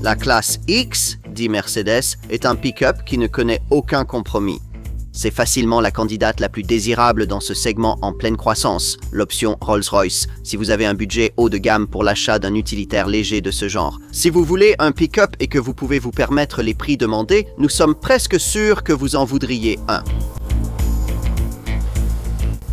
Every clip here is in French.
La classe X, dit Mercedes, est un pick-up qui ne connaît aucun compromis. C'est facilement la candidate la plus désirable dans ce segment en pleine croissance, l'option Rolls-Royce, si vous avez un budget haut de gamme pour l'achat d'un utilitaire léger de ce genre. Si vous voulez un pick-up et que vous pouvez vous permettre les prix demandés, nous sommes presque sûrs que vous en voudriez un.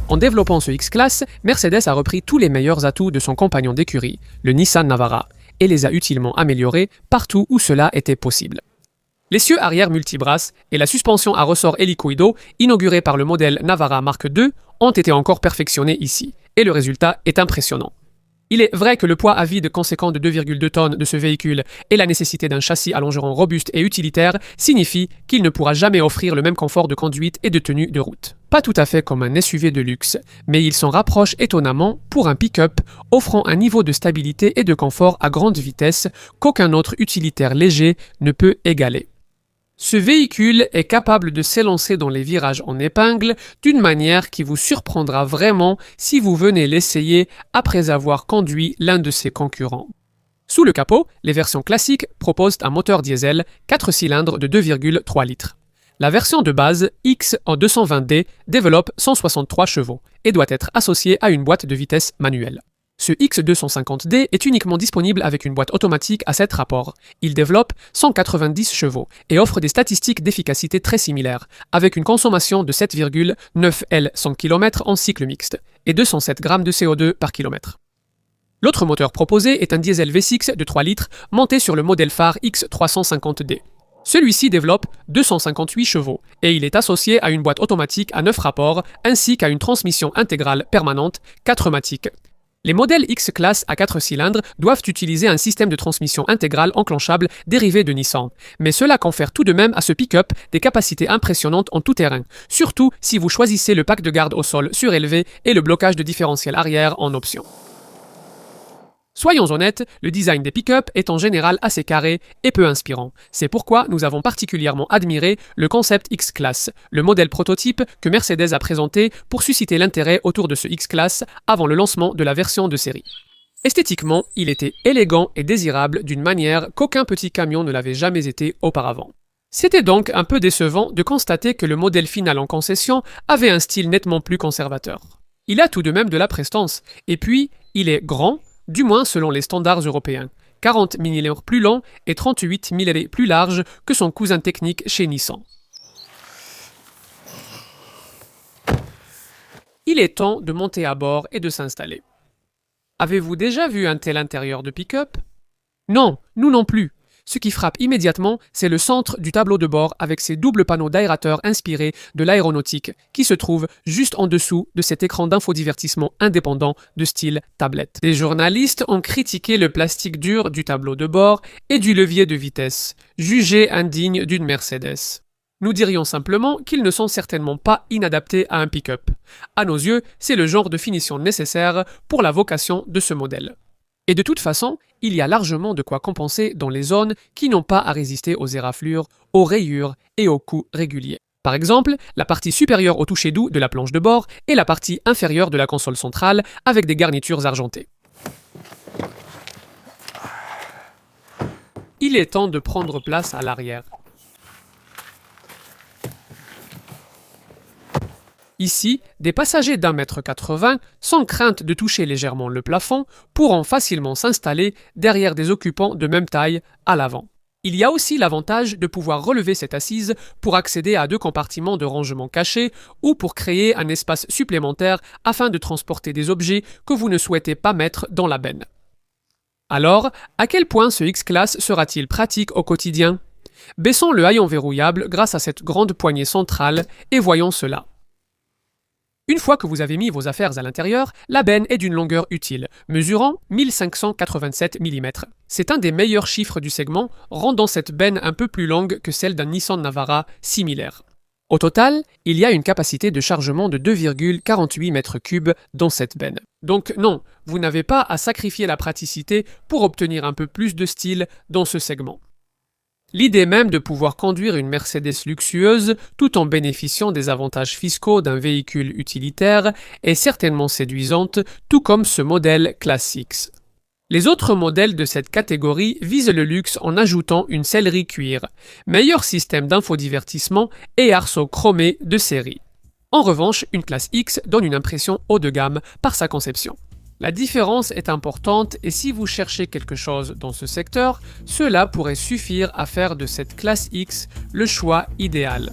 En développant ce X-Class, Mercedes a repris tous les meilleurs atouts de son compagnon d'écurie, le Nissan Navara, et les a utilement améliorés partout où cela était possible. L'essieu arrière multibrace et la suspension à ressort hélicoïdaux, inaugurés par le modèle Navara Mark II, ont été encore perfectionnés ici, et le résultat est impressionnant. Il est vrai que le poids à vide conséquent de 2,2 tonnes de ce véhicule et la nécessité d'un châssis à longeron robuste et utilitaire signifie qu'il ne pourra jamais offrir le même confort de conduite et de tenue de route. Pas tout à fait comme un SUV de luxe, mais il s'en rapproche étonnamment pour un pick-up offrant un niveau de stabilité et de confort à grande vitesse qu'aucun autre utilitaire léger ne peut égaler. Ce véhicule est capable de s'élancer dans les virages en épingle d'une manière qui vous surprendra vraiment si vous venez l'essayer après avoir conduit l'un de ses concurrents. Sous le capot, les versions classiques proposent un moteur diesel 4 cylindres de 2,3 litres. La version de base, X en 220D, développe 163 chevaux et doit être associée à une boîte de vitesse manuelle. Ce X250D est uniquement disponible avec une boîte automatique à 7 rapports. Il développe 190 chevaux et offre des statistiques d'efficacité très similaires, avec une consommation de 7,9 L 100 km en cycle mixte et 207 g de CO2 par kilomètre. L'autre moteur proposé est un diesel V6 de 3 litres monté sur le modèle phare X350D. Celui-ci développe 258 chevaux et il est associé à une boîte automatique à 9 rapports ainsi qu'à une transmission intégrale permanente 4matic. Les modèles X-Class à 4 cylindres doivent utiliser un système de transmission intégrale enclenchable dérivé de Nissan, mais cela confère tout de même à ce pick-up des capacités impressionnantes en tout terrain, surtout si vous choisissez le pack de garde au sol surélevé et le blocage de différentiel arrière en option. Soyons honnêtes, le design des pick-up est en général assez carré et peu inspirant. C'est pourquoi nous avons particulièrement admiré le concept X-Class, le modèle prototype que Mercedes a présenté pour susciter l'intérêt autour de ce X-Class avant le lancement de la version de série. Esthétiquement, il était élégant et désirable d'une manière qu'aucun petit camion ne l'avait jamais été auparavant. C'était donc un peu décevant de constater que le modèle final en concession avait un style nettement plus conservateur. Il a tout de même de la prestance, et puis il est grand, du moins selon les standards européens, 40 mm plus long et 38 mm plus large que son cousin technique chez Nissan. Il est temps de monter à bord et de s'installer. Avez-vous déjà vu un tel intérieur de pick-up? Non, nous non plus. Ce qui frappe immédiatement, c'est le centre du tableau de bord avec ses doubles panneaux d'aérateurs inspirés de l'aéronautique qui se trouvent juste en dessous de cet écran d'infodivertissement indépendant de style tablette. Des journalistes ont critiqué le plastique dur du tableau de bord et du levier de vitesse, jugé indigne d'une Mercedes. Nous dirions simplement qu'ils ne sont certainement pas inadaptés à un pick-up. À nos yeux, c'est le genre de finition nécessaire pour la vocation de ce modèle. Et de toute façon, il y a largement de quoi compenser dans les zones qui n'ont pas à résister aux éraflures, aux rayures et aux coups réguliers. Par exemple, la partie supérieure au toucher doux de la planche de bord et la partie inférieure de la console centrale avec des garnitures argentées. Il est temps de prendre place à l'arrière. Ici, des passagers d'1,80 m, sans crainte de toucher légèrement le plafond, pourront facilement s'installer derrière des occupants de même taille à l'avant. Il y a aussi l'avantage de pouvoir relever cette assise pour accéder à 2 compartiments de rangement cachés ou pour créer un espace supplémentaire afin de transporter des objets que vous ne souhaitez pas mettre dans la benne. Alors, à quel point ce X-Class sera-t-il pratique au quotidien? Baissons le haillon verrouillable grâce à cette grande poignée centrale et voyons cela. Une fois que vous avez mis vos affaires à l'intérieur, la benne est d'une longueur utile, mesurant 1587 mm. C'est un des meilleurs chiffres du segment, rendant cette benne un peu plus longue que celle d'un Nissan Navara similaire. Au total, il y a une capacité de chargement de 2,48 m3 dans cette benne. Donc non, vous n'avez pas à sacrifier la praticité pour obtenir un peu plus de style dans ce segment. L'idée même de pouvoir conduire une Mercedes luxueuse tout en bénéficiant des avantages fiscaux d'un véhicule utilitaire est certainement séduisante, tout comme ce modèle Class X. Les autres modèles de cette catégorie visent le luxe en ajoutant une sellerie cuir, meilleur système d'infodivertissement et arceaux chromés de série. En revanche, une classe X donne une impression haut de gamme par sa conception. La différence est importante et si vous cherchez quelque chose dans ce secteur, cela pourrait suffire à faire de cette classe X le choix idéal.